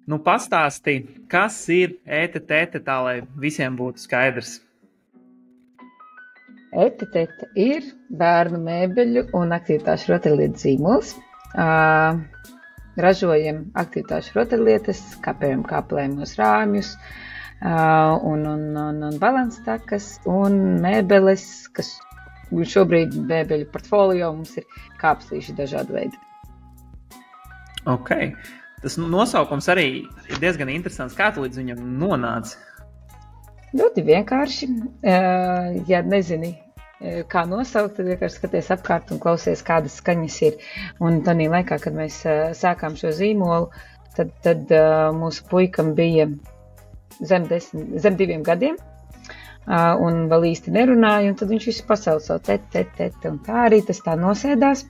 Nu, pastāsti, kas ir ETT, tā lai visiem būtu skaidrs. ETT ir bērnu mēbeļu un aktivitāšu rotaļlietu zīmols. Ražojam aktivitāšu rotaļlietas, kāpējam kāplējumos rāmjus un balanstakas un mēbeles, kas šobrīd mēbeļu portfolio mums ir kāpslīši dažādu veidu. Ok. Tas nosaukums arī ir diezgan interesants. Kā tu līdz viņam nonāci? Ļoti vienkārši. Ja nezini, kā nosaukt, tad vienkārši skaties apkārt un klausies, kādas skaņas ir. Un tādā laikā, kad mēs sākām šo zīmolu, tad mūsu puikam bija zem 2 gadiem. Un vēl īsti nerunāja, un tad viņš visu pasauli savu tete, un tā arī tas tā nosēdās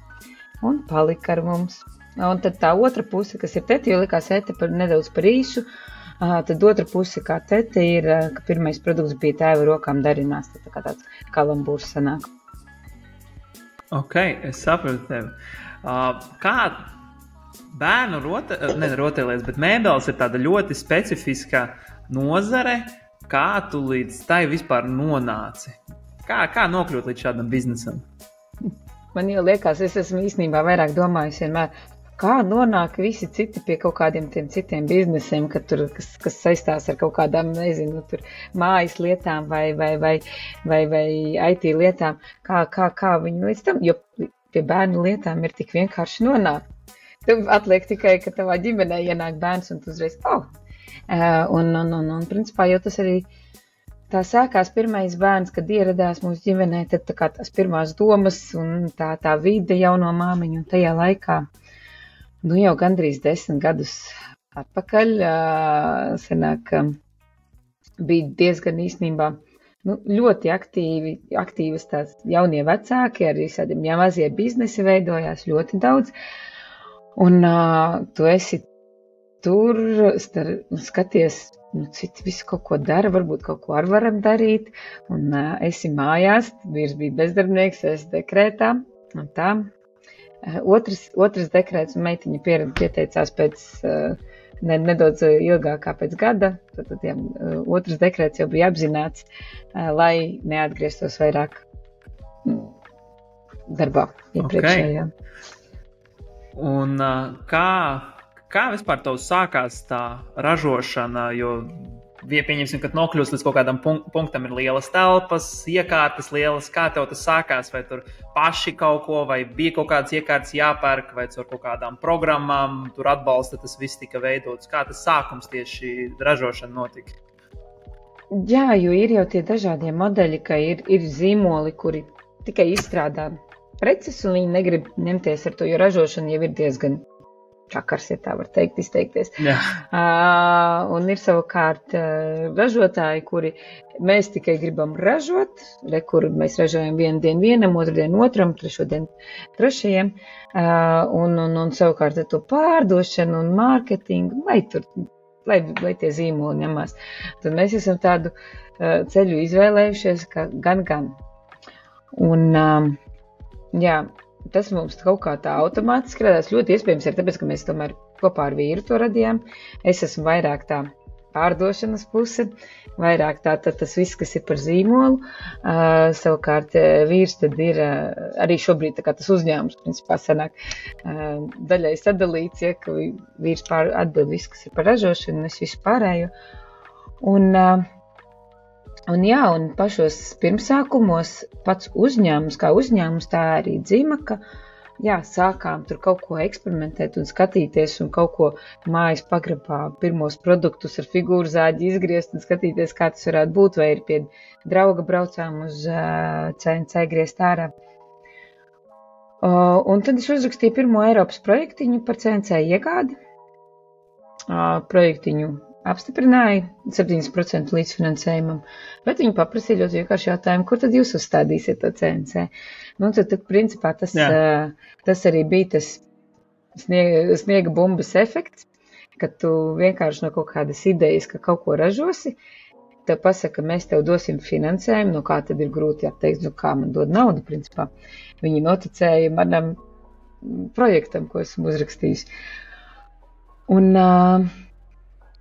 un palika ar mums. Un tad tā otra puse, kas ir tete, jo likās ete nedaudz par īsu, tad otra puse, kā tete, ir, ka pirmais produkts bija tēva rokām darinās, tad tā kā tāds kalambūrs sanāk. Ok, es sapratu tevi. Kā bērnu rotaļlietas, bet mēbeles ir tāda ļoti specifiska nozare, kā tu līdz tai vispār nonāci? Kā nokļūt līdz šādam biznesam? Man jau liekas, es esmu īstenībā vairāk domājis vienmēr, kā nonāk visi citi pie kaut kādiem tiem citiem biznesiem, kas saistās ar kaut kādām, nezinu, tur mājas lietām vai IT lietām, kā viņi līdz tam, jo pie bērnu lietām ir tik vienkārši nonākt. Tev atliek tikai, ka tavā ģimenē ienāk bērns un tu uzreiz, un principā jau tas arī tā sākās pirmais bērns, kad ieradās mūsu ģimenē, tad tā kā tās pirmās domas un tā vide jauno māmiņu, un tajā laikā, jau gandrīz 10 gadus atpakaļ, senāk, bija diezgan īstenībā, ļoti aktīvas tās jaunie vecāki, arī tādiem mazie biznesi veidojās ļoti daudz, un tu esi tur, skaties, citi visu kaut ko dara, varbūt kaut ko ar varam darīt, un esi mājās, vīrs bija bezdarbnieks, es dekrētā, un tā. Otrs dekrēts un meitiņa pieteicās pēc nedaudz ilgāk kā pēc gada, tad otrs dekrēts jau bija apzināts, lai neatgrieztos vairāk darbā iepriekšējā. Okay. Un kā vispār tev sākās tā ražošana, jo pieņemsim, kad nokļūst līdz kaut kādam punktam ir lielas telpas, iekārtas lielas, kā tev tas sākās, vai tur paši kaut ko, vai bija kaut kādas iekārtas jāpērk, vai caur kaut kādām programmām, tur atbalsta tas viss tika veidots, kā tas sākums tieši ražošana notika? Jā, jo ir jau tie dažādie modeļi, ka ir zīmoli, kuri tikai izstrādā preces, un viņi negrib ņemties ar to, jo ražošana jau ir diezgan čakars, ja tā var teikt, izteikties. Un ir savukārt ražotāji, kuri mēs tikai gribam ražot, kur mēs ražojam vienu dienu vienam, otru dienu otram, trešo dienu trešajam, un savukārt to pārdošanu un mārketingu, lai tie zīmoli ņemās. Tad mēs esam tādu ceļu izvēlējušies, ka gan. Un, jā, tas mums kaut kā tā automātiski radās, ļoti iespējams ir tāpēc, ka mēs tomēr kopā ar vīru to radījām. Es esmu vairāk tā pārdošanas puse, vairāk tā tas viss, kas ir par zīmolu. Savukārt vīrs tad ir arī šobrīd tā kā tas uzņēmums, principā sanāk daļai sadalīts, ja, ka vīrs atbild viss, kas ir par ražošanu, un es visu pārējo. Un pašos pirmsākumos pats uzņēmums, kā uzņēmums, tā arī Dzimaka, sākām tur kaut ko eksperimentēt un skatīties un kaut ko mājas pagrabā pirmos produktus ar figūru zāģi izgriezt un skatīties, kā tas varētu būt, vai ir pie drauga braucām uz CNC griezt ārā. Un tad es uzrakstīju pirmo Eiropas projektiņu par CNC iegādi. Projektiņu apstiprināja 7% līdzfinansējumam, bet viņi paprasīja ļoti vienkārši jautājumu, kur tad jūs uzstādīsiet to CNC. Tad principā tas arī bija tas sniega bumbas efekts, ka tu vienkārši no kaut kādas idejas, ka kaut ko ražosi, tev pasaka, mēs tev dosim finansējumu, kā tad ir grūti atteikt, kā man dod naudu, principā. Viņi noticēja manam projektam, ko esmu uzrakstījis. Un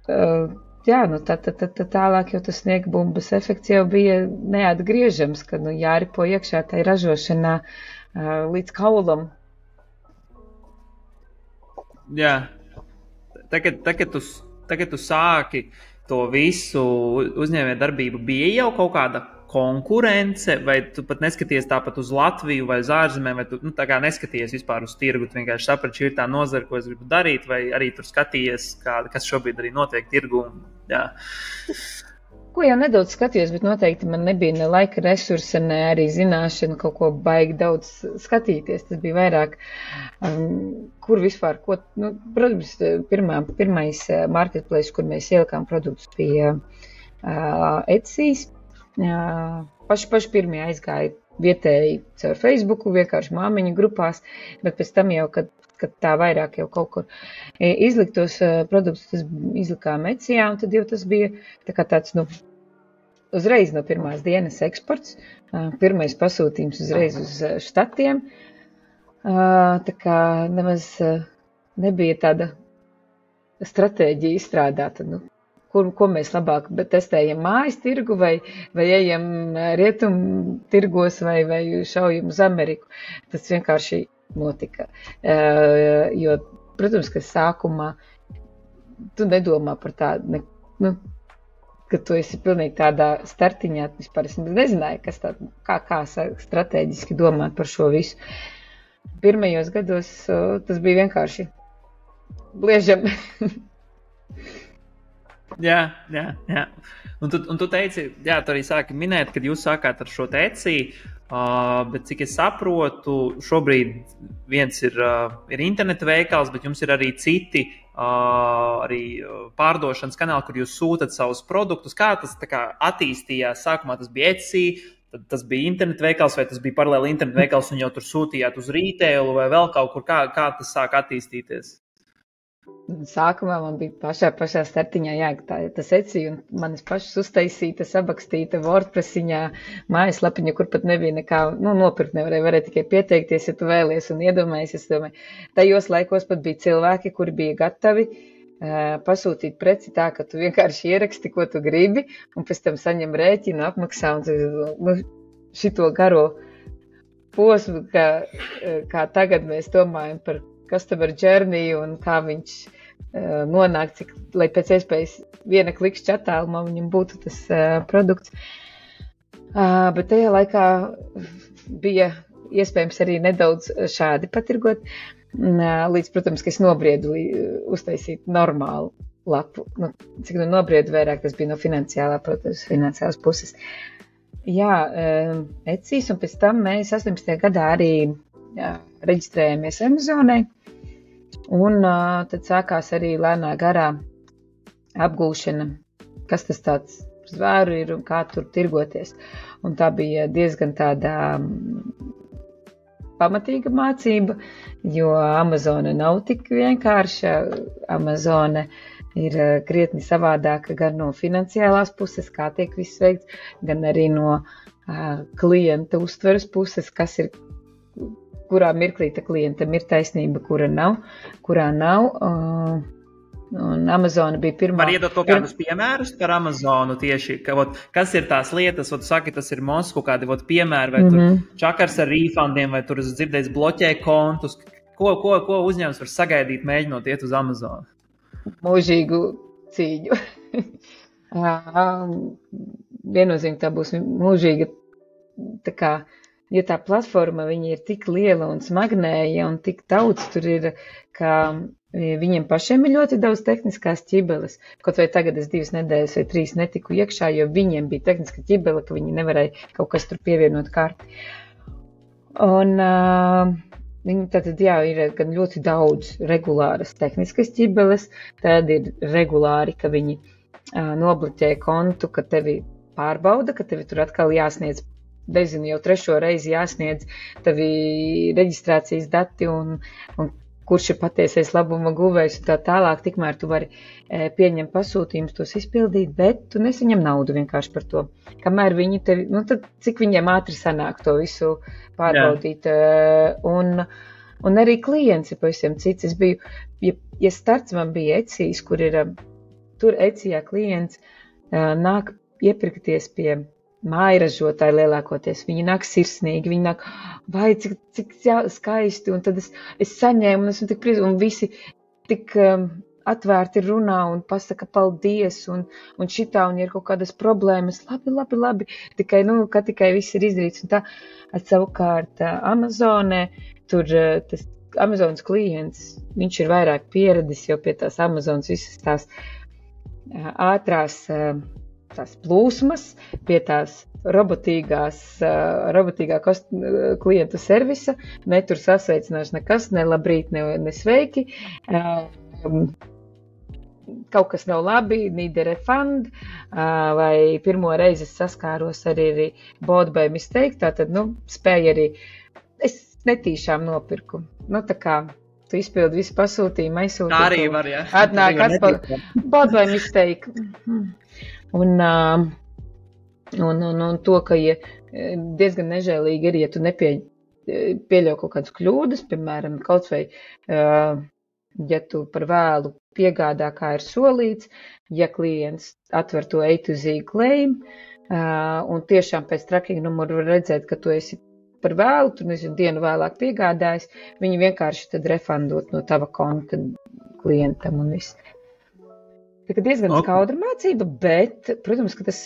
jā, nu tālāk jau tas sniegbumbas efekts jau bija neatgriežams, kad, nu, jāripo iekšā tai ražošanā līdz kaulam. Jā, tagad tu sāki to visu uzņēmē darbību, bija jau kaut kāda konkurence, vai tu pat neskaties tāpat uz Latviju vai uz ārzemēm, vai tu tā kā neskaties vispār uz tirgu, tu vienkārši saprati, šī ir tā nozara, ko es gribu darīt, vai arī tur skaties, kas šobrīd arī notiek tirgu. Jā. Ko jau nedaudz skatījos, bet noteikti man nebija ne laika resursa, ne arī zināšana kaut ko baigi daudz skatīties. Tas bija vairāk, kur vispār, protams, pirmais marketplace, kur mēs ielikām produktus, bija Etsy. Paši pirmie aizgāja vietēji caur Facebooku, vienkārši māmiņu grupās, bet pēc tam jau, kad tā vairāk jau kaut kur izliktos produktus, tas izlikām Etsy, un tad jau tas bija tā kā tāds, uzreiz no pirmās dienas eksports, pirmais pasūtījums uzreiz uz štatiem, tā kā nemaz nebija tāda stratēģija izstrādāta, ko mēs labāk testējam mājas tirgu vai ejam rietumu tirgos vai šaujam uz Ameriku. Tas vienkārši notika. Jo, protams, ka sākumā tu nedomā par tādu, ka tu esi pilnīgi tādā startiņā. Vispār es nezināju, kas tā, kā strateģiski domāt par šo visu. Pirmajos gados tas bija vienkārši bliežam. Jā. Un tu teici, jā, tu arī sāki minēt, kad jūs sākāt ar šo Etsy, bet cik es saprotu, šobrīd viens ir interneta veikals, bet jums ir arī citi arī pārdošanas kanāli, kur jūs sūtat savus produktus. Kā tas attīstījās? Sākumā tas bija Etsy, tad tas bija interneta veikals, vai tas bija paralēli interneta veikals un jau tur sūtījāt uz retail vai vēl kaut kur? Kā tas sāk attīstīties? Sākumā man bija pašā startiņā tas Etsy un manis pašas uztaisīta, sabakstīta WordPressiņā mājaslapiņa, kur pat nebija nekā, nopirkt varēja tikai pieteikties, ja tu vēlies un iedomājies. Es domāju, tajos laikos pat bija cilvēki, kuri bija gatavi pasūtīt preci tā, ka tu vienkārši ieraksti, ko tu gribi, un pēc tam saņem rēķinu, apmaksā un šito garo posmu, kā tagad mēs domājam par customer journey un kā viņš nonāk, lai pēc iespējas viena klikšķa attālumā viņam būtu tas produkts. Bet tajā laikā bija iespējams arī nedaudz šādi patirgot, līdz, protams, ka es nobriedu uztaisīt normālu lapu. Cik nobriedu vairāk, tas bija no finansiālās puses. Jā, Etsys, un pēc tam mēs 18. gadā arī reģistrējāmies Amazonai. Un tad sākās arī lēnā garā apgūšana, kas tas tāds zvēru ir un kā tur tirgoties. Un tā bija diezgan tāda pamatīga mācība, jo Amazona nav tik vienkārša. Amazona ir krietni savādāka gan no finansiālās puses, kā tiek viss veikts, gan arī no klienta uztveres puses, kas ir, kurā mirklī klientam ir taisnība, kurā nav. Un Amazona bija pirmā. Var iedot kaut kādus piemērus par Amazonu tieši, kas ir tās lietas, saki, tas ir mums kaut kādi piemēri, vai tur čakars ar refundiem, vai tur es dzirdēju bloķē kontus. Ko uzņēmums var sagaidīt, mēģinot iet uz Amazonu? Mūžīgu cīņu. Viennozīmīgi tā būs mūžīga, tā kā, jo tā platforma, viņa ir tik liela un smagnēja un tik daudz tur ir, ka viņiem pašiem ir ļoti daudz tehniskās ķibeles. Kaut vai tagad es 2 nedēļas vai 3 netiku iekšā, jo viņiem bija tehniska ķibele, ka viņi nevarēja kaut kas tur pievienot karti. Un viņi tātad, ir gan ļoti daudz regulāras tehniskas ķibeles, tad ir regulāri, ka viņi nobloķē kontu, ka tevi pārbauda, ka tevi tur atkal jāsniedz, nezinu, jau 3. reizi jāsniedz tevi reģistrācijas dati un kurš ir patiesais labuma guvējs un tā tālāk, tikmēr tu vari pieņemt pasūtījumus, tos izpildīt, bet tu nesaņem naudu vienkārši par to. Kamēr viņi tevi, tad cik viņiem ātri sanāk to visu pārbaudīt. Un arī klients ir pavisam cits. Es biju, ja starts man bija Etsys, kur ir tur Etsijā klients nāk iepirkties pie mājražotāji lielākoties. Viņi nāk sirsnīgi, viņi nāk, vai cik skaisti, un tad es saņēmu, un esmu tik priecīgs, un visi tik atvērti runā un pasaka paldies, un šitā, un ja ir kaut kādas problēmas, labi, tikai viss ir izdarīts, un tā. Savukārt Amazonē, tur tas Amazonas klients, viņš ir vairāk pieradis jau pie tās Amazonas visas tās ātrās tās plūsmas, pie tās robotīgā klientu servisa, ne tur sasveicināšu nekas, ne labrīt, ne sveiki, kaut kas nav labi, need a refund, vai pirmo reizi saskāros arī bought by mistake, tātad, spēja arī, es netīšām nopirku, tā kā tu izpildi visu pasūtījumu, aizsūti. Tā arī var, jā. Atnāk atpakaļ, bought by mistake. Un to, ka diezgan nežēlīgi ir, ja tu pieļauj kaut kādas kļūdas, piemēram, kaut vai, ja tu par vēlu piegādā, kā ir solīts, ja klients atver to A to Z claim, un tiešām pēc tracking numuru var redzēt, ka tu esi par vēlu, tu dienu vēlāk piegādājis, viņi vienkārši tad refundot no tava konta klientam un viss. Tā kā diezgan skaudra mācība, bet, protams, ka tas,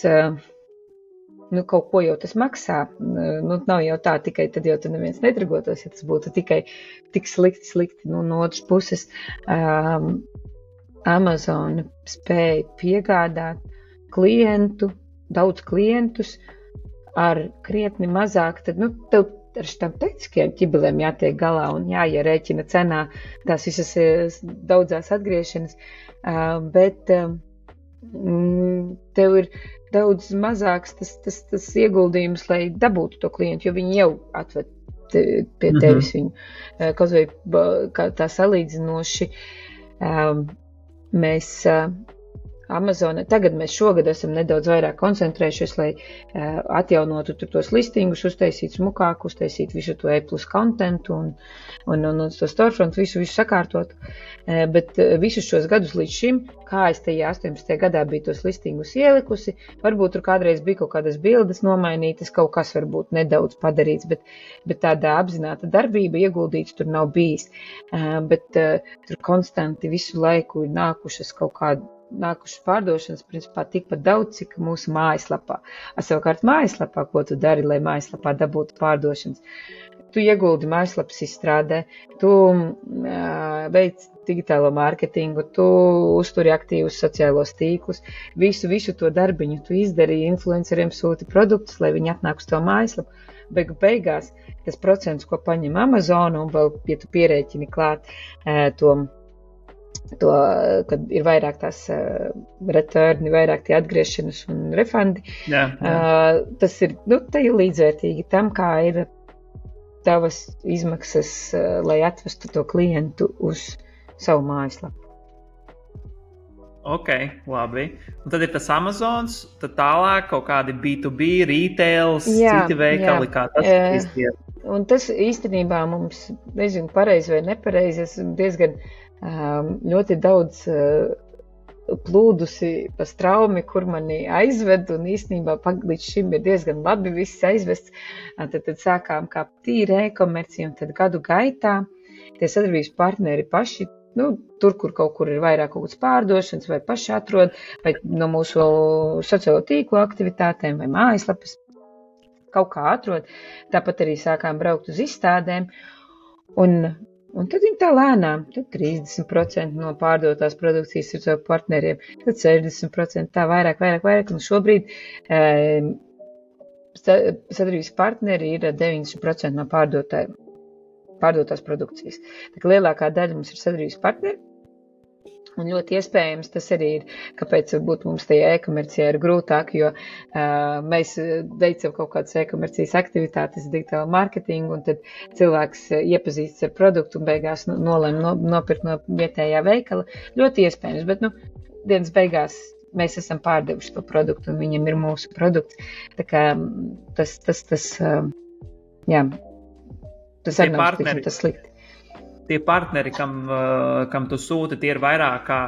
kaut ko jau tas maksā. Nav jau tā tikai, tad jau tu neviens nedarbotos, ja tas būtu tikai tik slikti. No otras puses, Amazon spēja piegādāt daudz klientus ar krietni mazāk, tad, tev ar šitām tehniskajām ķibelēm jātiek galā un jāierēķina cenā tās visas daudzās atgriešanas. Bet tev ir daudz mazāks tas ieguldījums, lai dabūtu to klientu, jo viņi jau atved pie tevis viņu. Kaut vai kā tā salīdzinoši mēs Amazonē, tagad mēs šogad esam nedaudz vairāk koncentrējušies, lai atjaunotu tur tos listingus, uztaisīt smukāku, uztaisīt visu to A+ kontentu un to storefront, visu sakārtot. Bet visus šos gadus līdz šim, kā es tajā 18. gadā biju tos listingus ielikusi, varbūt tur kādreiz bija kaut kādas bildes nomainītas, kaut kas varbūt nedaudz padarīts, bet tāda apzināta darbība ieguldīts tur nav bijis. Bet tur konstanti visu laiku ir nākušas pārdošanas, principā tikpat daudz, cik mūsu mājaslapā. Savukārt mājaslapā, ko tu dari, lai mājaslapā dabūtu pārdošanas? Tu ieguldi mājaslapas izstrādē, tu veic digitālo mārketingu, tu uzturi aktīvus sociālos tīklus, visu to darbiņu tu izdarīji, influenceriem sūti produktus, lai viņi atnāk uz to mājaslapu. Beigās tas procents, ko paņem Amazon, un vēl, ja tu pierēķini klāt kad ir vairāk tās returni, vairāk tie atgriešanas un refundi. Jā. Tas ir, te ir līdzvērtīgi tam, kā ir tavas izmaksas, lai atvestu to klientu uz savu mājaslapu. Ok, labi. Un tad ir tas Amazons, tad tālāk kaut kādi B2B, retails, citi veikali, kā tas izdiet. Un tas īstenībā mums, nezinu, pareizi vai nepareizi, esmu diezgan ļoti daudz plūdusi pa straumi, kur mani aizved, un īstenībā līdz šim ir diezgan labi viss aizvests. Tad sākām kā tīra e-komercija, un tad gadu gaitā tie sadarbības partneri paši, tur, kur kaut kur ir vairāk kaut kāds pārdošanas, vai paši atrod, vai no mūsu sociālo tīklu aktivitātēm, vai mājaslapas kaut kā atrod. Tāpat arī sākām braukt uz izstādēm, un tad viņi tā lēnām, tad 30% no pārdotās produkcijas ir savu partneriem, tad 60%, tā vairāk, un šobrīd sadarbības partneri ir 90% no pārdotās produkcijas. Tā kā lielākā daļa mums ir sadarbības partneri, un ļoti iespējams tas arī ir, kāpēc varbūt mums tajā e-komercijā ir grūtāk, jo mēs veicam kaut kādas e-komercijas aktivitātes, digitālu mārketingu, un tad cilvēks iepazīstas ar produktu un beigās nolem nopirkt no vietējā veikala. Ļoti iespējams, bet dienas beigās mēs esam pārdevuši to produktu, un viņam ir mūsu produkts. Tā kā tas arī nav tas slikti. Tie partneri, kam tu sūti, tie ir vairāk kā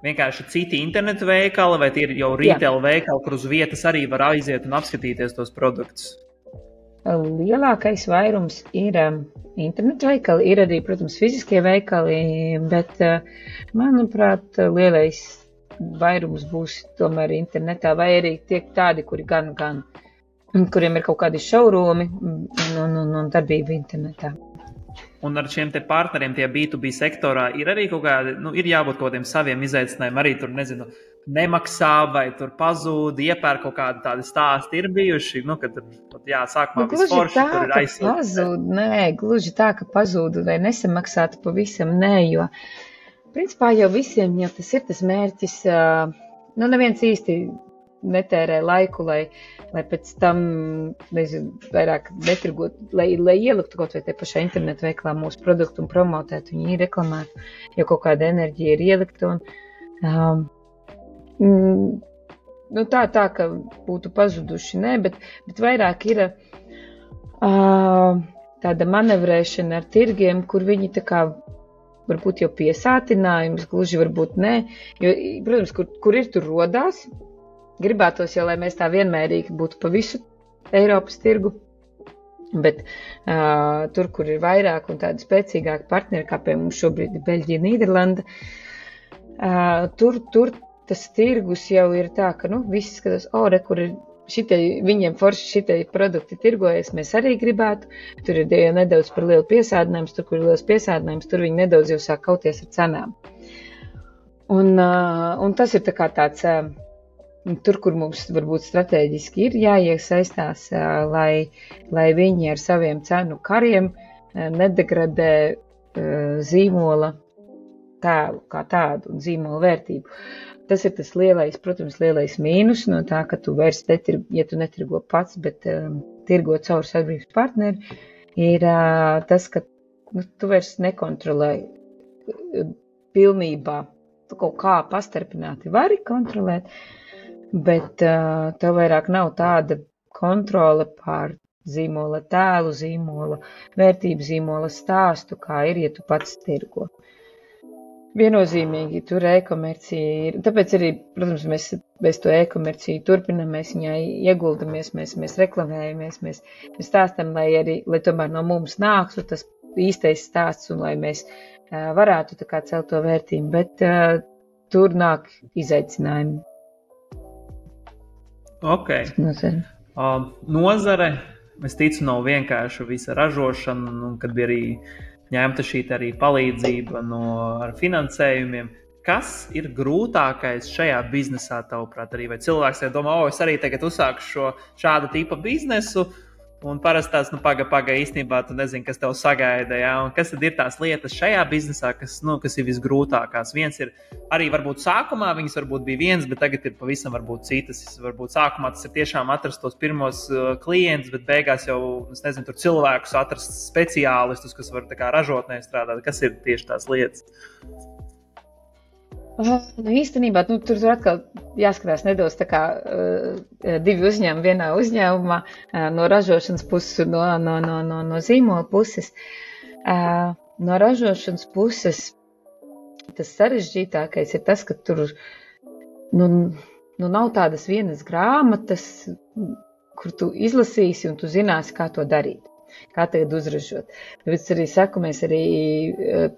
vienkārši citi internetu veikali, vai tie ir jau retail veikali, kur uz vietas arī var aiziet un apskatīties tos produktus? Lielākais vairums ir internetu veikali, ir arī, protams, fiziskie veikali, bet, manuprāt, lielais vairums būs tomēr internetā, vai arī tiek tādi, kuri gan, kuriem ir kaut kādi showroomi un darbība internetā. Un ar šiem te partneriem, tie B2B sektorā, ir arī kaut kādi, ir jābūt kaut kādiem saviem izaicinājumiem, arī tur, nezinu, nemaksā vai tur pazūd, iepērk kaut kādi tādi stāsti ir bijuši, kad, sākumā visforši tur ir aizsūt. Gluži tā, ka pazūd vai nesamaksātu pavisam, jo, principā jau visiem jau tas ir tas mērķis, neviens īsti netērē laiku, lai pēc tam, nezinu, vairāk netirgot, lai ieliktu kaut vai te pašā internetu veiklā mūsu produktu un promotētu, viņi reklamētu, jo kaut kāda enerģija ir ielikta un tā, ka būtu pazuduši, bet vairāk ir tāda manevrēšana ar tirgiem, kur viņi tā kā varbūt jau piesātinājums, gluži varbūt ne, jo, protams, kur ir tur rodās, gribētos jau, lai mēs tā vienmērīgi būtu pa visu Eiropas tirgu, bet tur, kur ir vairāk un tādi spēcīgāki partneri, kā pie mums šobrīd ir Beļģija, Nīderlanda, tur tas tirgus jau ir tā, ka, visi skatās, kur ir viņiem forši šitie produkti tirgojas, mēs arī gribētu, tur ir jau nedaudz par lielu piesādinājums, tur, kur ir liels piesādinājums, tur viņi nedaudz jau sāk kauties ar cenām. Un tas ir tā kā tāds... Tur, kur mums varbūt strateģiski ir jāiesaistās, lai viņi ar saviem cenu kariem nedegradē zīmola tēlu kā tādu un zīmola vērtību. Tas ir tas lielais, protams, lielais mīnus no tā, ka tu vairs ja tu netirgo pats, bet tirgo caur sadarbības partneri, ir tas, ka tu vairs nekontrolē pilnībā. Tu kaut kā pastarpināti vari kontrolēt, bet tev vairāk nav tāda kontrole pār zīmola tēlu, zīmola vērtību, zīmola stāstu, kā ir, ja tu pats tirgo. Viennozīmīgi tur e-komercija ir, tāpēc arī, protams, mēs to e-komerciju turpinam, mēs viņā ieguldamies, mēs reklamējamies, mēs stāstam, lai tomēr no mums nāktu tas īstais stāsts un lai mēs varētu tā kā celt to vērtību, bet tur nāk izaicinājumi. Ok. Nozare, es ticu, nav vienkārši visa ražošana, un kad bija arī ņemta šī arī palīdzība ar finansējumiem. Kas ir grūtākais šajā biznesā, tavuprāt, arī? Vai cilvēks domā, es arī tagad uzsāku šāda tipa biznesu, un parasti tās, paga, īstenībā tu nezini, kas tev sagaida, ja? Un kas tad ir tās lietas šajā biznesā, kas ir visgrūtākās? Viens ir arī varbūt sākumā, viņas varbūt bija viens, bet tagad ir pavisam varbūt citas. Varbūt sākumā tas ir tiešām atrast tos pirmos klientus, bet beigās jau, es nezinu, tur cilvēkus atrast speciālistus, kas var tā kā ražotnē strādāt. Kas ir tieši tās lietas? Īstenībā, tur atkal jāskatās nedaudz tā kā divi uzņēmumi vienā uzņēmumā, no ražošanas puses un no zīmola puses. No ražošanas puses tas sarežģītākais ir tas, ka tur nav tādas vienas grāmatas, kur tu izlasīsi un tu zināsi, kā to darīt. Kā tagad uzražot. Tāpēc arī saku, mēs arī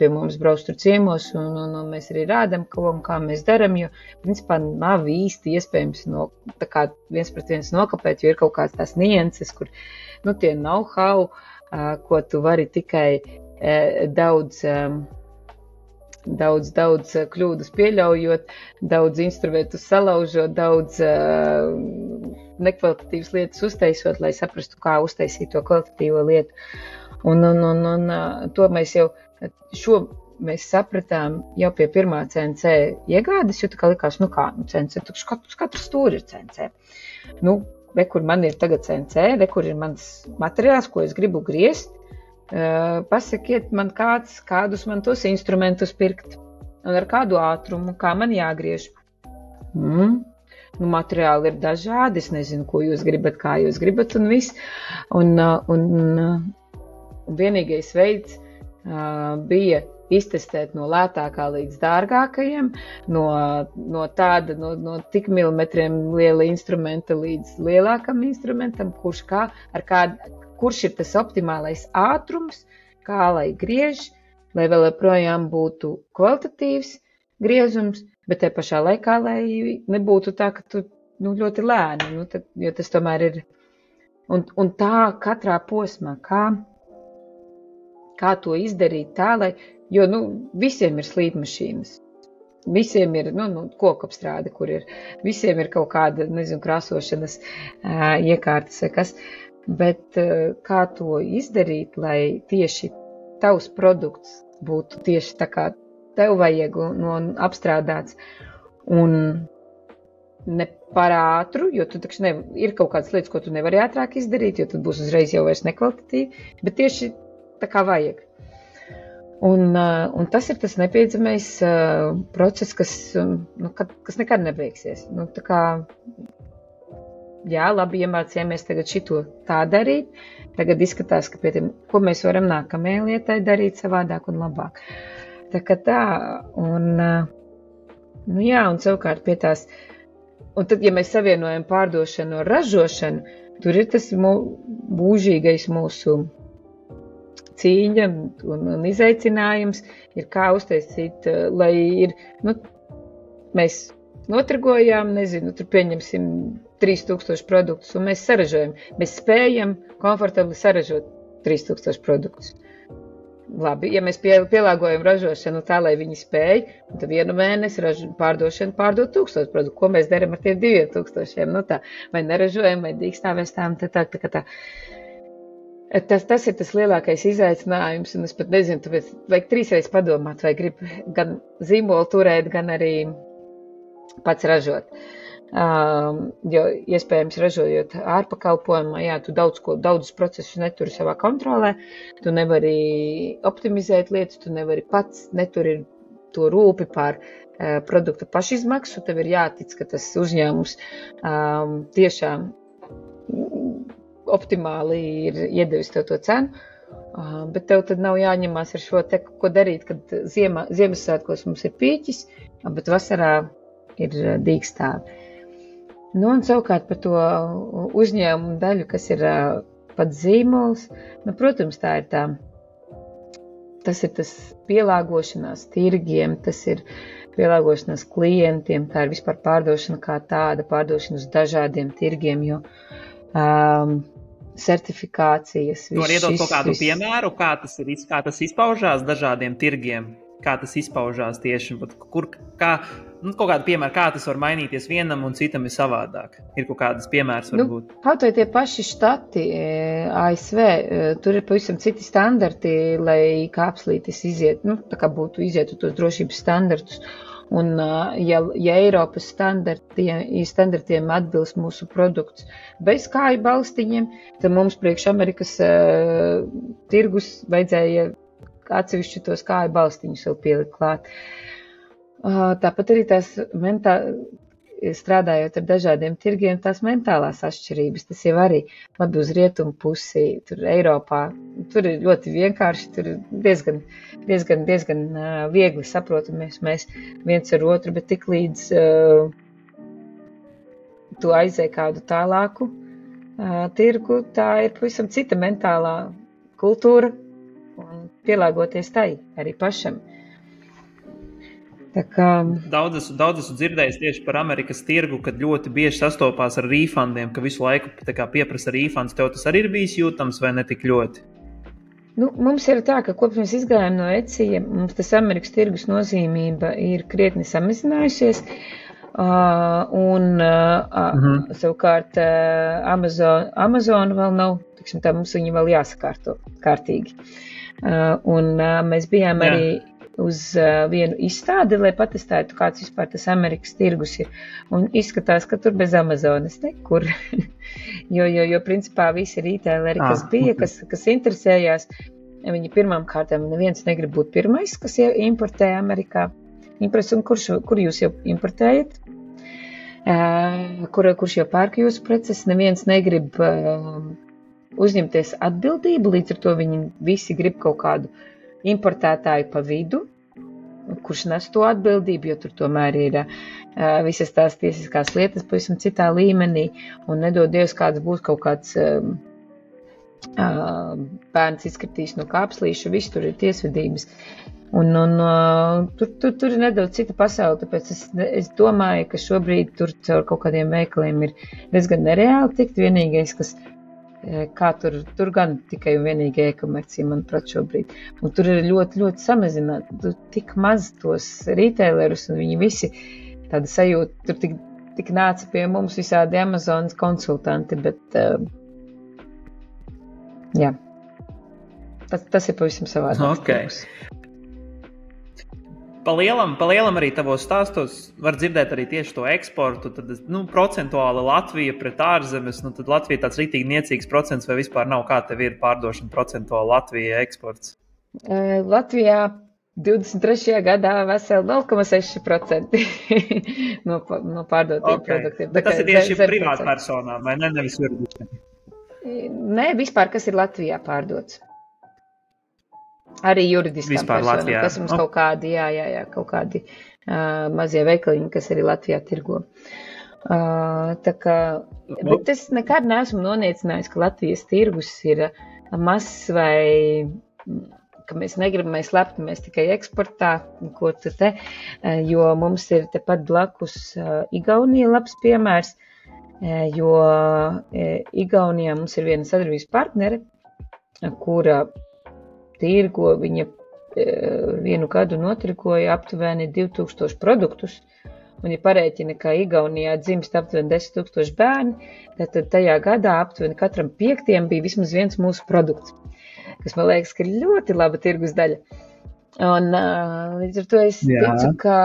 pie mums brauc tur ciemos un mēs arī rādam, kā mēs daram, jo principā nav īsti iespējams tā kā viens pret viens nokapēt, jo ir kaut kāds tās nianses, kur tie know-how, ko tu vari tikai daudz kļūdas pieļaujot, daudz instrumentus salaužot, daudz nekvalitatīvas lietas uztaisot, lai saprastu, kā uztaisīt to kvalitatīvo lietu. Un to mēs sapratām jau pie pirmā CNC iegādes, jo tā kā likās, CNC, katrs stūri ir CNC. Kur man ir tagad CNC, kur ir mans materiāls, ko es gribu griezt, pasakiet man kādus man tos instrumentus pirkt un ar kādu ātrumu, kā man jāgriež. Materiāli ir dažādi, es nezinu, ko jūs gribat, kā jūs gribat un viss. Un vienīgais veids bija iztestēt no lētākā līdz dārgākajiem, no tik milimetriem liela instrumenta līdz lielākam instrumentam, kurš ir tas optimālais ātrums, kā lai griež, lai vēl joprojām būtu kvalitatīvs griezums, bet te pašā laikā, lai nebūtu tā, ka tu ļoti lēni, jo tas tomēr ir. Un tā katrā posmā, kā to izdarīt tā, jo visiem ir slīdmašīnas, visiem ir kokapstrāde, kur ir, visiem ir kaut kāda, krāsošanas iekārtas vai kas, bet kā to izdarīt, lai tieši tavs produkts būtu tieši tā kā tev vajag un apstrādāts un ne par ātru, jo tu taču ir kaut kādas lietas, ko tu nevari ātrāk izdarīt, jo tad būs uzreiz jau vairs nekvalitatīvi, bet tieši tā kā vajag. Un tas ir tas nepiedzamais process, kas nekad nebeigsies. Tā kā, jā, labi, iemācījāmies tagad šito tā darīt, tagad izskatās, ka pie tiem, ko mēs varam nākamajai lietai darīt savādāk un labāk. Tā kā tā, un savukārt pie tās. Un tad, ja mēs savienojam pārdošanu ar ražošanu, tur ir tas mūžīgais mūsu cīņa un izaicinājums, ir kā uztaisīt, lai ir, mēs notirgojām, tur pieņemsim 3000 produktus, un mēs saražojam. Mēs spējam komfortabli saražot 3000 produktus. Labi, ja mēs pielāgojam ražošanu tā, lai viņi spēj, tad vienu mēnesi pārdošanu pārdot 1000 produktu. Ko mēs darām ar tiem 2000? Tā, vai neražojam, vai dīkstāvēstām, tā. Tas ir tas lielākais izaicinājums, un es pat nezinu, tāpēc vajag 3 reizes padomāt, vai grib gan zīmolu turēt, gan arī pats ražot. Jo iespējams ražojot ārpakalpojumā, jā, tu daudzus procesus neturi savā kontrolē, tu nevari optimizēt lietas, tu nevari pats, neturi to rūpi par produkta pašizmaksu, tev ir jātic, ka tas uzņēmums tiešām optimāli ir iedevis tev to cenu, bet tev tad nav jāņemās ar šo te, ko darīt, kad Ziemassvētkos mums ir pīķis, bet vasarā ir dīkstāvi. Un savukārt par to uzņēmumu daļu, kas ir pats zīmols, protams, tas ir tas pielāgošanās tirgiem, tas ir pielāgošanās klientiem, tā ir vispār pārdošana kā tāda, pārdošana uz dažādiem tirgiem, jo certifikācijas. Var iedot kaut kādu piemēru, kā tas izpaužās dažādiem tirgiem? Kā tas izpaužās tieši, kaut kādu piemēru, kā tas var mainīties vienam un citam ir savādāk. Ir kaut kādas piemērs varbūt. Kaut vai tie paši štati ASV, tur ir pavisam citi standarti, lai kāpslītis iziet, tā kā būtu izietu tos drošības standartus. Un ja Eiropas standartiem atbilst mūsu produkts bez kāju balstiņiem, tad mums priekš Amerikas tirgus vajadzēja atsevišķi tos kāju balstiņus vēl pielikt klāt. Tāpat arī tās strādājot ar dažādiem tirgiem, tās mentālās atšķirības, tas jau arī labi uz rietumu pusi, tur Eiropā, tur ir ļoti vienkārši, tur ir diezgan viegli saprotamies mēs viens ar otru, bet tik līdz tu aizēj kādu tālāku tirgu, tā ir pavisam cita mentālā kultūra un pielāgoties tai arī pašam. Daudz esmu dzirdējis tieši par Amerikas tirgu, kad ļoti bieži sastopās ar refundiem, ka visu laiku pieprasa refunds. Tev tas arī ir bijis jūtams vai ne tik ļoti? Mums ir tā, ka kopš mēs izgājām no Etsija, mums tas Amerikas tirgus nozīmība ir krietni samazinājusies, savukārt Amazon vēl nav, tā mums viņa vēl jāsakārto kārtīgi. Un mēs bijām arī uz vienu izstādi, lai patestētu, kāds vispār tas Amerikas tirgus ir. Un izskatās, ka tur bez Amazonas nekur. jo principā visi retaileri, kas bija, kas interesējās, viņi pirmām kārtām neviens negrib būt pirmais, kas importē Amerikā. Un kur jūs jau importējat? Kurš jau pērk jūsu preces? Neviens negrib uzņemties atbildību, līdz ar to viņi visi grib kaut kādu importētāju pa vidu, kurš nes to atbildību, jo tur tomēr ir visas tās tiesiskās lietas pavisam citā līmenī, un nedod Dievs, kāds būs kaut kāds bērns izskatīs no kāpslīša, viss tur ir tiesvedības. Un tur ir nedaudz cita pasaule, tāpēc es domāju, ka šobrīd tur caur kaut kādiem veikaliem ir diezgan nereāli tikt. Vienīgais, kas kā tur gan tikai un vienīgi e-komercija, manuprāt, šobrīd. Un tur ir ļoti, ļoti samazināti. Tur tik maz tos retailerus, un viņi visi tāda sajūta, tur tik nāca pie mums visādi Amazonas konsultanti, bet jā, tas ir pavisam savādāk. Okay. Pa lielam arī tavos stāstos var dzirdēt arī tieši to eksportu, tad, procentuāli Latvija pret ārzemes, tad Latvija tāds ritīgi niecīgs procents vai vispār nav, kā tev ir pārdošana procentuāli Latvija eksports? Latvijā 23. gadā veseli 0,6% no pārdotiem produktiem. Bet tas ir tieši privātpersonām, vai ne, nevis juridiski? Nē, vispār, kas ir Latvijā pārdots. Arī juridiskām personām, kas mums kaut kādi, kaut kādi mazie veikaliņi, kas arī Latvijā tirgo. Bet es nekad neesmu noniecinājis, ka Latvijas tirgus ir mazs vai ka mēs negribam, mēs lepnamies tikai eksportā, ko te, jo mums ir tepat blakus Igaunija labs piemērs, jo Igaunijā mums ir viena sadarbības partnere, kura tirgo, viņa vienu gadu notirgoja aptuveni 2000 produktus, un ja parēķina, ka Igaunijā dzimst aptuveni 10 000 bērni, tad tajā gadā aptuveni katram 5. bija vismaz viens mūsu produkts, kas man liekas, ka ir ļoti laba tirgus daļa. Un līdz ar to es ticu, ka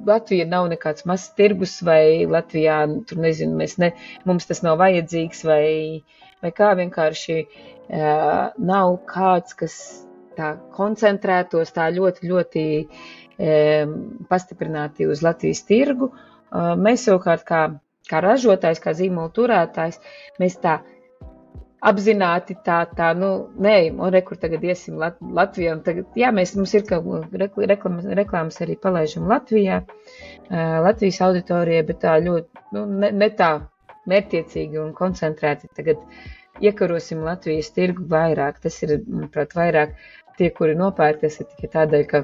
Latvija nav nekāds mazs tirgus, vai Latvijā, tur nezinu, mums tas nav vajadzīgs, vai kā vienkārši nav kāds, kas tā koncentrētos tā ļoti, ļoti pastiprināti uz Latvijas tirgu. Mēs savukārt kā ražotājs, kā zīmola turētājs, mēs tā apzināti kur tagad iesim Latvijā, un tagad, mums ir reklāmas arī palaižam Latvijā, Latvijas auditorijai, bet tā ļoti, ne tā mērķtiecīgi un koncentrēti tagad iekarosim Latvijas tirgu vairāk. Tas ir, manuprāt, vairāk tie, kuri nopērk, tas ir tikai tādēļ, ka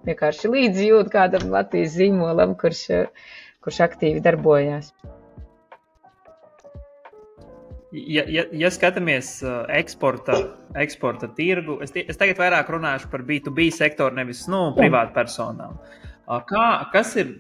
vienkārši līdzi jūt kādam Latvijas zīmolam, kurš aktīvi darbojās. Ja skatāmies eksporta tirgu, es tagad vairāk runāšu par B2B sektoru, nevis privātpersonām. Kas ir,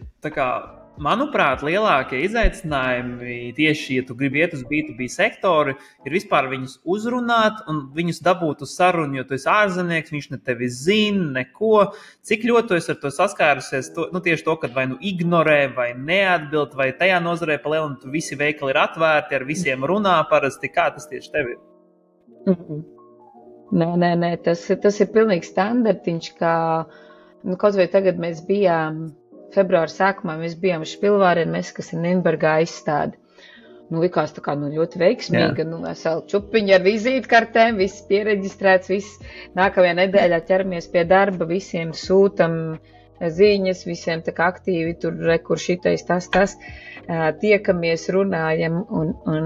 manuprāt, lielākie izaicinājumi tieši, ja tu gribi iet uz B2B sektoru, ir vispār viņus uzrunāt un viņus dabūt uz sarunu, jo tu esi ārzemnieks, viņš ne tevi zina, neko. Cik ļoti tu esi ar to saskārusies, tieši to, kad vai ignorē, vai neatbild, vai tajā nozarē pa lielu, tu visi veikali ir atvērti, ar visiem runā parasti, kā tas tieši tev ir? Nē, tas ir pilnīgi standartiņš, kā, kaut vai tagad mēs bijām februāra sākumā mēs bijām Špilvārenē, kas ir Nürnbergā izstāde. Likās tā kā ļoti veiksmīga, vesela čupiņa ar vizītkartēm, viss piereģistrēts, viss nākamajā nedēļā ķeramies pie darba, visiem sūtam ziņas, visiem tā kā aktīvi tur kur šitais, tas, tiekamies, runājam un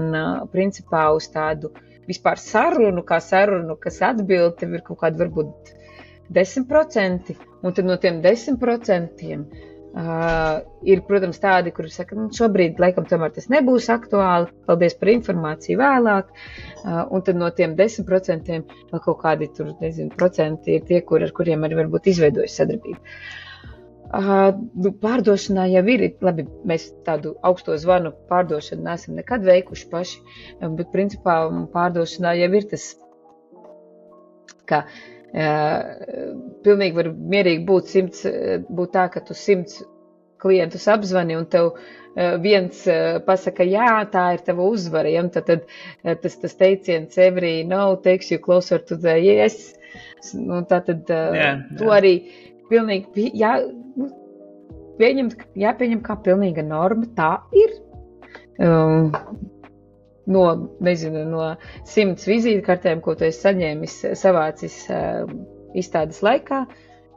principā uz tādu vispār sarunu, kas atbild, tev ir kaut kādi varbūt 10%, un tad no tiem 10%, ir, protams, tādi, kuri saka, šobrīd, laikam, tomēr tas nebūs aktuāli, paldies par informāciju vēlāk, un tad no tiem 10% vēl kaut kādi tur, procenti ir tie, ar kuriem arī varbūt izveidojas sadarbība. Pārdošanā jau ir, labi, mēs tādu augsto zvanu pārdošanu neesam nekad veikuši paši, bet principā pārdošanā jau ir tas, ka pilnīgi var mierīgi būt tā, ka tu 100 klientus apzvani un tev viens pasaka, jā, tā ir tava uzvara, ja? Tad tas teiciens every no takes you closer to the yes. Tātad to arī pilnīgi jāpieņem kā pilnīga norma, tā ir. no 100 vizītkartēm, ko tu esi saņēmis, savācis izstādes laikā,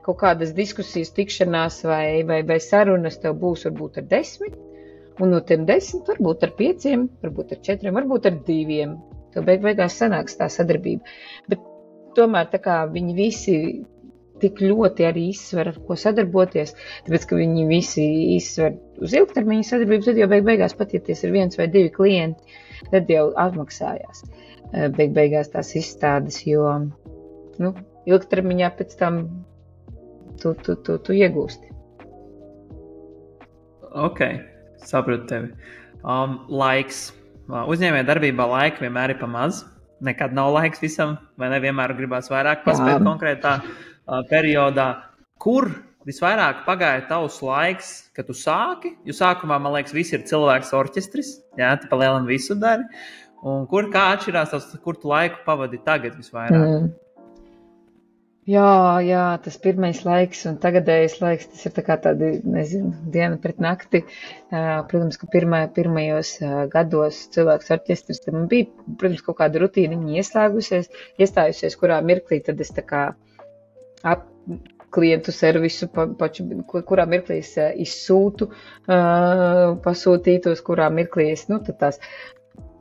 kaut kādas diskusijas, tikšanās vai sarunas tev būs varbūt ar 10, un no tiem 10 varbūt ar 5, varbūt ar 4, varbūt ar 2. Tev beigās sanāks tā sadarbība. Bet tomēr tā kā viņi visi tik ļoti arī izsver, ar ko sadarboties, tāpēc, ka viņi visi izsver uz ilgtermiņa sadarbību, tad jau beigās patieties ar 1 vai 2 klienti, tad jau atmaksājās beigās tās izstādes, jo ilgtermiņā pēc tam tu iegūsti. Ok, sapratu tevi. Laiks. Uzņēmē darbībā laika vienmēr ir pa maz. Nekad nav laiks visam, vai ne? Vienmēr gribās vairāk paspēt konkrētā periodā. Kur visvairāk pagāja tavs laiks, kad tu sāki? Jo sākumā, man liekas, visi ir cilvēks orķestris, jā, tu pa lielam visu dari. Un kā atšķirās tas, kur tu laiku pavadi tagad visvairāk? Jā, tas pirmais laiks un tagadējais laiks, tas ir tā kā tādi, diena pret nakti. Protams, ka pirmajos gados cilvēks orķestris, tad man bija, protams, kaut kāda rutīniņa iestājusies, kurā mirklī tad es tā kā ap klientu servisu, kurā mirklī es izsūtu pasūtītos, kurā mirklī es, tad tās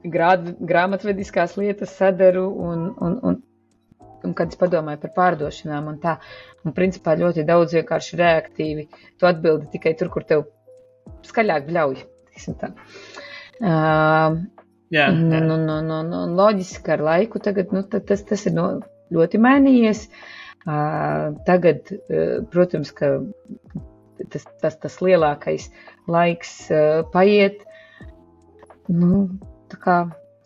grāmatvediskās lietas sadaru un kad es padomāju par pārdošanām un tā, un principā ļoti daudz vienkārši reaktīvi, tu atbildi tikai tur, kur tev skaļāk bļauj, tiksim tā. Un loģiski ar laiku tagad, tas ir ļoti mainījies. Tagad, protams, ka tas lielākais laiks paiet, tā kā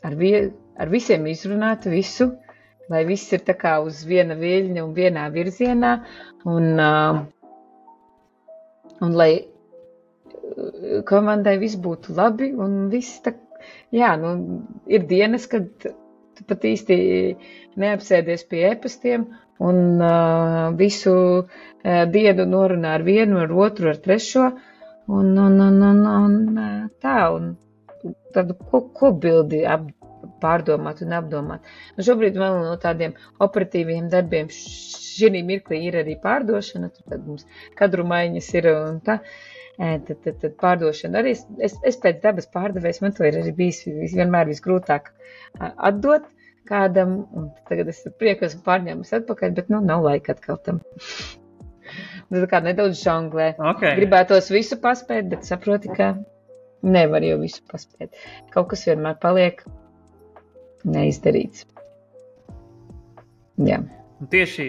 ar visiem izrunāt visu, lai viss ir tā kā uz viena viļņa un vienā virzienā, un lai komandai viss būtu labi, un viss tā, ir dienas, kad tu pat īsti neapsēdies pie e-pastiem, un visu dienu norunā ar vienu, ar otru, ar trešo, un tādu kopbildi pārdomāt un apdomāt. Un šobrīd vēl no tādiem operatīviem darbiem šī mirklī ir arī pārdošana, tad mums kadru maiņas ir un tā, tad pārdošana arī. Es pēc dabas pārdevējs, man to ir arī bijis vienmēr visgrūtāk atdot kādam, un tagad es ar prieku esmu pārņēmusi atpakaļ, bet nav laika atkal tam. Tā kā nedaudz žonglē. Okay. Gribētos visu paspēt, bet saproti, ka nevar jau visu paspēt. Kaut kas vienmēr paliek neizdarīts. Jā. Tieši,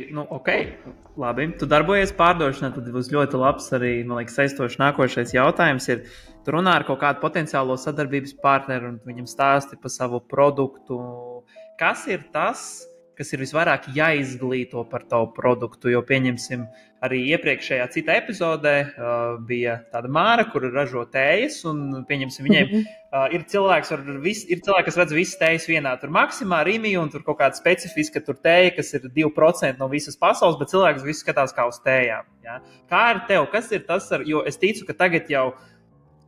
labi, tu darbojies pārdošanā, tad būs ļoti labs arī, man liekas, saistoši nākošais jautājums ir, tu runā ar kaut kādu potenciālo sadarbības partneru un viņam stāsti par savu produktu. Kas ir tas, kas ir visvairāk jāizglīto par tavu produktu, jo pieņemsim arī iepriekšējā cita epizodē bija tāda Māra, kur ražo tējas, un pieņemsim viņai ir cilvēki, kas redz visas tējas vienā, tur Maksimā, Rimi, un tur kaut kāda specifiska tur tēja, kas ir 2% no visas pasaules, bet cilvēks visu skatās kā uz tējām. Ja? Kā ar tev? Kas ir tas, jo es ticu, ka tagad jau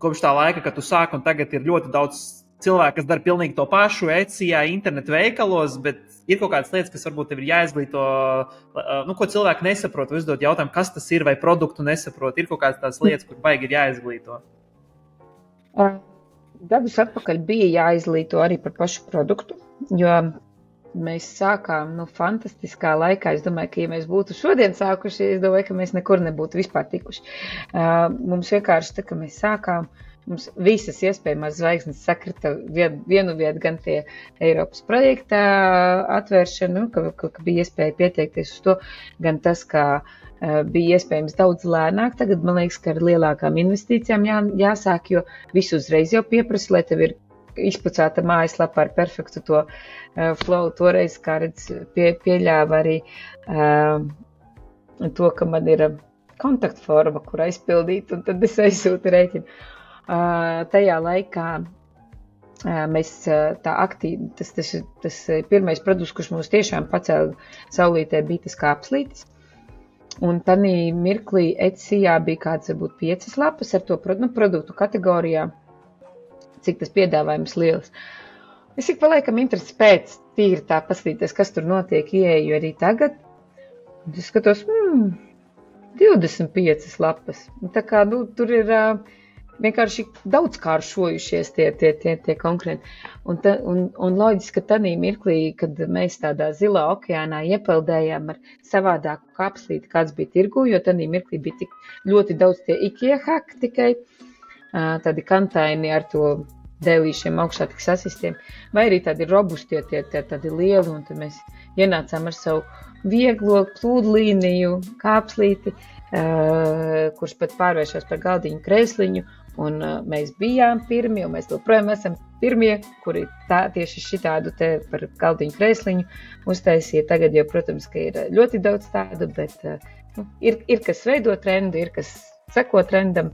kopš tā laika, kad tu sāk, un tagad ir ļoti daudz cilvēki, kas dara pilnīgi to pašu Etsijā, internetu veikalos, bet ir kaut kādas lietas, kas varbūt tev ir jāizglīto, ko cilvēki nesaprot, vai uzdot jautājumu, kas tas ir, vai produktu nesaprot. Ir kaut kādas tās lietas, kur baigi ir jāizglīto. Gadus atpakaļ bija jāizglīto arī par pašu produktu, jo mēs sākām fantastiskā laikā. Es domāju, ka ja mēs būtu šodien sākuši, es domāju, ka mēs nekur nebūtu vispār tikuši. Mums vienkārši tā, ka mēs sākām, mums visas iespējamās zvaigznes sakrita vienu vietu, gan tie Eiropas projektā atvēršana, ka bija iespēja pieteikties uz to, gan tas, ka bija iespējams daudz lēnāk. Tagad, man liekas, ka ar lielākām investīcijām jāsāk, jo visu uzreiz jau pieprasa, lai tev ir izpucēta mājaslapā ar perfektu to flow. Toreiz, kā redz, pieļāva arī to, ka man ir kontaktforma, kur aizpildīt, un tad es aizsūtu rēķinu. Tajā laikā mēs tā aktīvi, tas pirmais produkts, kurš mums tiešām pacēla saulītē, bija tas kāpslītis. Un tanī mirklī Etsijā bija kāds, varbūt 5 lapas ar to produktu kategorijā, cik tas piedāvājums liels. Es ik pa laikam interesi pēc tīri tā paskatīties, kas tur notiek, ieeju arī tagad. Un es skatos, 25 lapas. Tā kā, tur ir vienkārši daudzkāršojušies tie konkurenti. Un loģiski, ka tanī mirklī, kad mēs tādā zilā okeānā iepeldējām ar savādāku kapslīti, kāds bija tirgu, jo tanī mirklī bija tik ļoti daudz tie IKEA haki tikai, tādi kantaini ar to dēlīšiem augšā tik sasistiem, vai arī tādi robustie, tādi lieli, un tad mēs ienācām ar savu vieglo plūdlīniju, kāpslīti, kurš pat pārvēršās par galdiņu kreisliņu, un mēs bijām pirmie, un mēs joprojām esam pirmie, kuri tieši šitādu te par galdiņu kreisliņu uztaisīja. Tagad jau, protams, ka ir ļoti daudz tādu, bet ir kas veido trendu, ir kas seko trendam.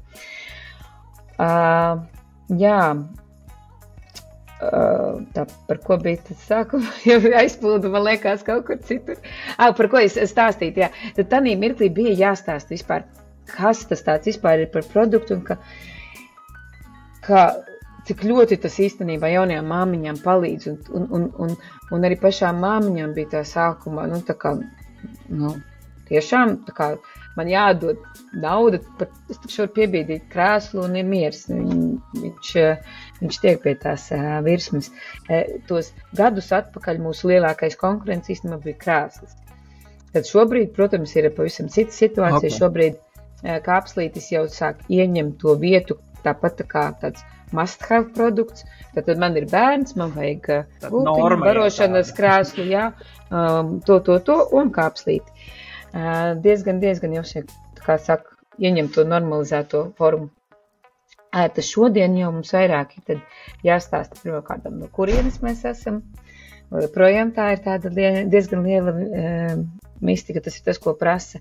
Jā, tā par ko bija tad sākuma, jau aizplūdu, man liekas, kaut kur citur. Par ko es stāstītu, jā. Tad tanī mirklī bija jāstāst vispār, kas tas tāds vispār ir par produktu, un cik ļoti tas īstenībā jaunajām māmiņām palīdz, un arī pašām māmiņām bija tā sākumā, tiešām, tā kā man jādod nauda, es taču varu piebīdīt krēslu un ir miers. Viņš tiek pie tās virsmas. Tos gadus atpakaļ mūsu lielākais konkurents īstenībā bija krēsls. Tad šobrīd, protams, ir pavisam cita situācija. Okay. Šobrīd kāpslītis jau sāk ieņemt to vietu, tāpat tā kā tāds must-have produkts. Tad man ir bērns, man vajag gultiņu, barošanas krēslu, jā, to un kāpslīti. Diezgan jau šeit, kā saka, ieņem to normalizēto formu. Tas šodien jau mums vairāk ir tad jāstāsta pirmkārtām, no kurienes mēs esam. Projām tā ir tāda diezgan liela mistika, tas ir tas, ko prasa.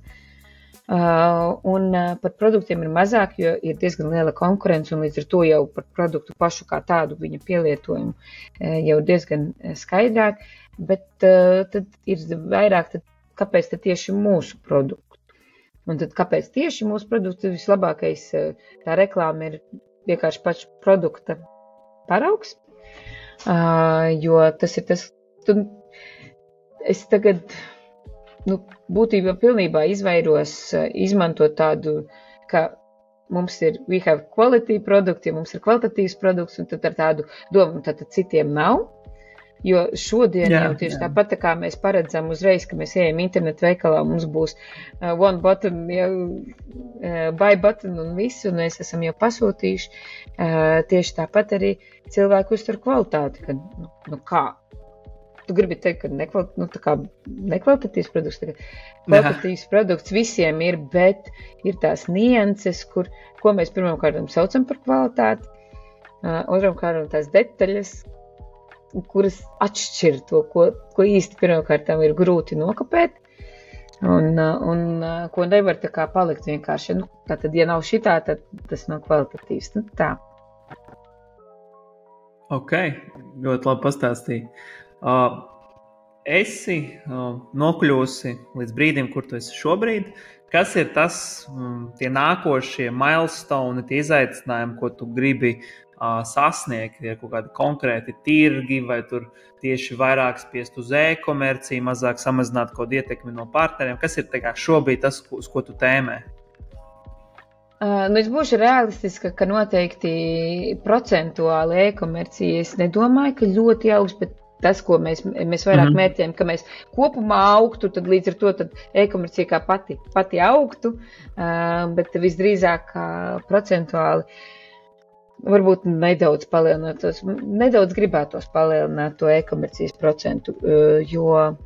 Un par produktiem ir mazāk, jo ir diezgan liela konkurence, un līdz ar to jau par produktu pašu kā tādu viņa pielietojumu jau diezgan skaidrāk, bet tad ir vairāk, kāpēc tad tieši mūsu produktu. Un tad kāpēc tieši mūsu produktu vislabākais tā reklāma ir vienkārši paša produkta paraugs, jo tas ir tas, es tagad, būtībā pilnībā izvairos izmantot tādu, ka mums ir we have quality produkti, ja mums ir kvalitatīvs produkts, un tad ar tādu domu, tad citiem nav. Jo šodien jau tieši tāpat, tā kā mēs paredzam uzreiz, ka mēs ejam internetu veikalā, mums būs one button, buy button un visu, un mēs esam jau pasūtījuši. Tieši tāpat arī cilvēku uztver kvalitāti, ka, kā? Tu gribi teikt, ka nekvalitatīvs produkts, kvalitatīvs produkts visiem ir, bet ir tās nianses, ko mēs pirmkārt saucam par kvalitāti, otram kārtam tās detaļas, kuras atšķir to, ko īsti pirmkārtām ir grūti nokapēt, un ko nevar tā kā palikt vienkārši. Tātad, ja nav šitā, tad tas nav kvalitatīvs. Tā. Ok, ļoti labi pastāstīji. Esi nokļūsi līdz brīdim, kur tu esi šobrīd. Kas ir tie nākošie milestone, tie izaicinājumi, ko tu gribi sasniegt, ir kaut kādi konkrēti tirgi, vai tur tieši vairāk spiest uz e-komerciju, mazāk samazināt kaut ietekmi no partneriem? Kas ir šobrīd tas, uz ko tu tēmē? Es būšu realistiska, ka noteikti procentuāli e-komercija, es nedomāju, ka ļoti augs, bet tas, ko mēs vairāk mērķējam, ka mēs kopumā augtu, tad līdz ar to tad e-komercija kā pati augtu, bet visdrīzāk procentuāli varbūt nedaudz gribētos palielināt to e-komercijas procentu, jo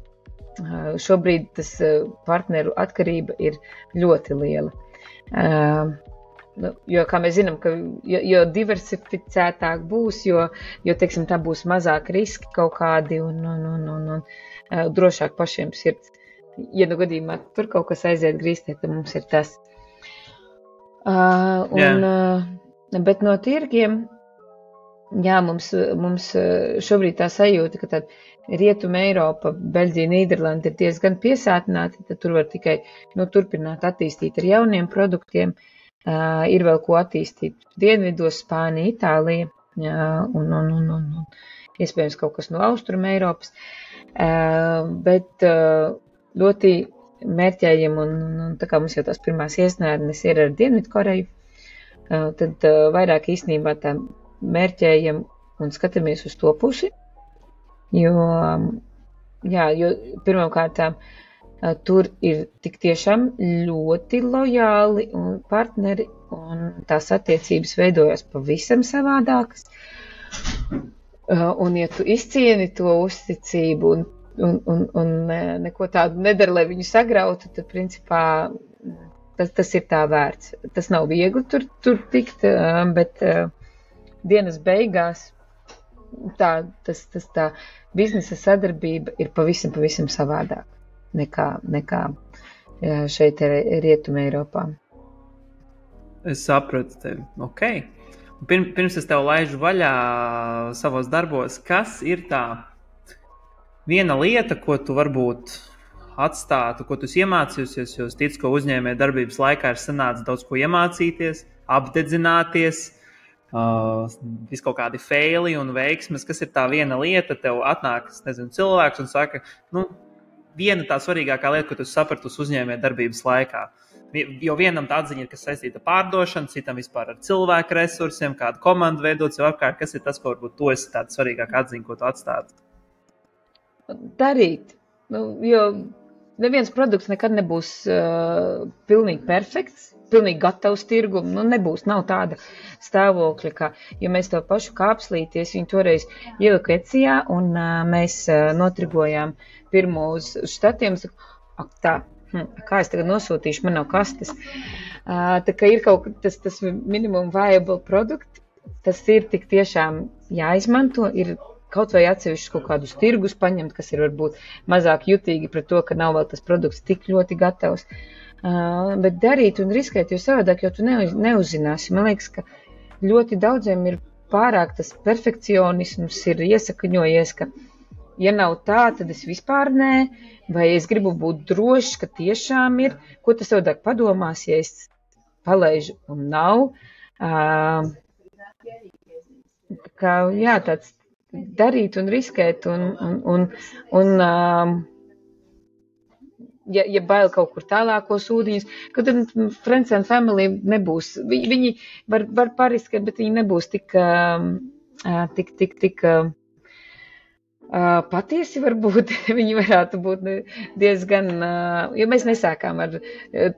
šobrīd tas partneru atkarība ir ļoti liela. Jo, kā mēs zinām, ka jo diversificētāk būs, jo teiksim, tā būs mazāk riski kaut kādi un drošāk pašiem sirds. Ja gadījumā tur kaut kas aiziet grīstē, tad mums ir tas. Bet no tirgiem, mums šobrīd tā sajūta, ka tāda Rietuma Eiropa, Beļģija, Nīderlanda ir diezgan piesātināti, tad tur var tikai turpināt attīstīt ar jauniem produktiem. Ir vēl ko attīstīt Dienvidos, Spānija, Itālija un iespējams kaut kas no Austruma Eiropas, bet ļoti mērķējam un tā kā mums jau tās pirmās iesnēdnes ir ar Dienvidkoreju, tad vairāk īstenībā tā mērķējam un skatāmies uz to pusi, jo pirmkārt tur ir tik tiešām ļoti lojāli partneri un tās attiecības veidojas pavisam savādākas. Un ja tu izcieni to uzticību un neko tādu nedara, lai viņu sagrautu, tad principā tas ir tā vērts. Tas nav viegli tur tikt, bet dienas beigās tā biznesa sadarbība ir pavisam savādāk nekā šeit Rietuma Eiropā. Es sapratu tevi. Ok. Pirms es tev laižu vaļā savos darbos, kas ir tā viena lieta, ko tu varbūt atstātu, ko tu iemācījusies, jo es ticu, ka uzņēmēja darbības laikā ir sanācis daudz ko iemācīties, apdedzināties, vis kaut kādi feili un veiksmes. Kas ir tā viena lieta, tev atnāk, cilvēks un saka, viena tā svarīgākā lieta, ko tu sapratusi uzņēmēja darbības laikā. Jo vienam tā atziņa ir, kas saistīta pārdošana, citam vispār ar cilvēku resursiem, kādu komandu veidot sev apkārt. Kas ir tas, ko varbūt tu esi tāda svarīgākā atziņa, ko tu atstātu? Darīt. Jo neviens produkts nekad nebūs pilnīgi perfekts, pilnīgi gatavs tirgumu. Nav tāda stāvokļa, jo mēs to pašu kāpslīties, viņu toreiz ieliku Etsijā un mēs notrigojām pirmo uz štatiem. Kā es tagad nosūtīšu, man nav kastes. Tā kā ir kaut tas minimum viable produkt, tas ir tik tiešām jāizmanto, ir kaut vai atsevišķus kaut kādus tirgus paņemt, kas ir varbūt mazāk jutīgi pret to, ka nav vēl tas produkts tik ļoti gatavs. Bet darīt un riskēt, jo savādāk jau tu neuzzināsi. Man liekas, ka ļoti daudziem ir pārāk tas perfekcionisms ir iesakaņojies, ka ja nav tā, tad es vispār nē, vai es gribu būt drošs, ka tiešām ir, ko tas savādāk padomās, ja es palaižu un nav. Tāds darīt un riskēt un ja bail kaut kur tālākos ūdeņus, kad Friends and Family nebūs, viņi var pariskēt, bet viņi nebūs tik patiesi varbūt, viņi varētu būt diezgan, jo mēs nesākām ar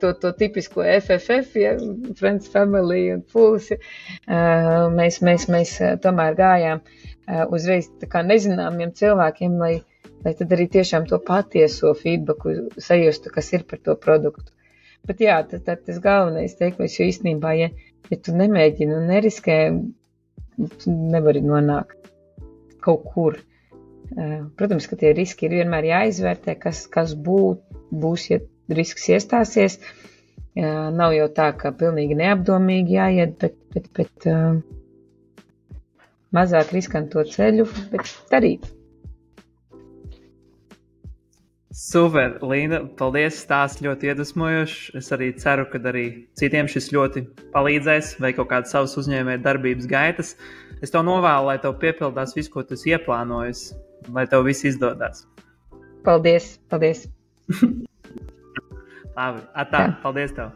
to tipisko FFF, ja, Friends, Family un Fools, mēs tomēr gājām uzreiz tā kā nezināmiem cilvēkiem, lai tad arī tiešām to patieso feedbacku sajustu, kas ir par to produktu. Bet jā, tas galvenais teikums, jo īstenībā, ja tu nemēģini un neriskē, tu nevari nonākt kaut kur. Protams, ka tie riski ir vienmēr jāizvērtē, kas būs, ja risks iestāsies. Nav jau tā, ka pilnīgi neapdomīgi jāiet, bet mazāk riskanto ceļu, bet darīt. Super, Līna, paldies, stāsts ļoti iedvesmojošs. Es arī ceru, ka arī citiem šis ļoti palīdzēs vai kaut kādas savas uzņēmēja darbības gaitas. Es tev novēlu, lai tev piepildās visu, ko tu esi ieplānojis, lai tev viss izdodās. Paldies. Labi, atā, paldies tev.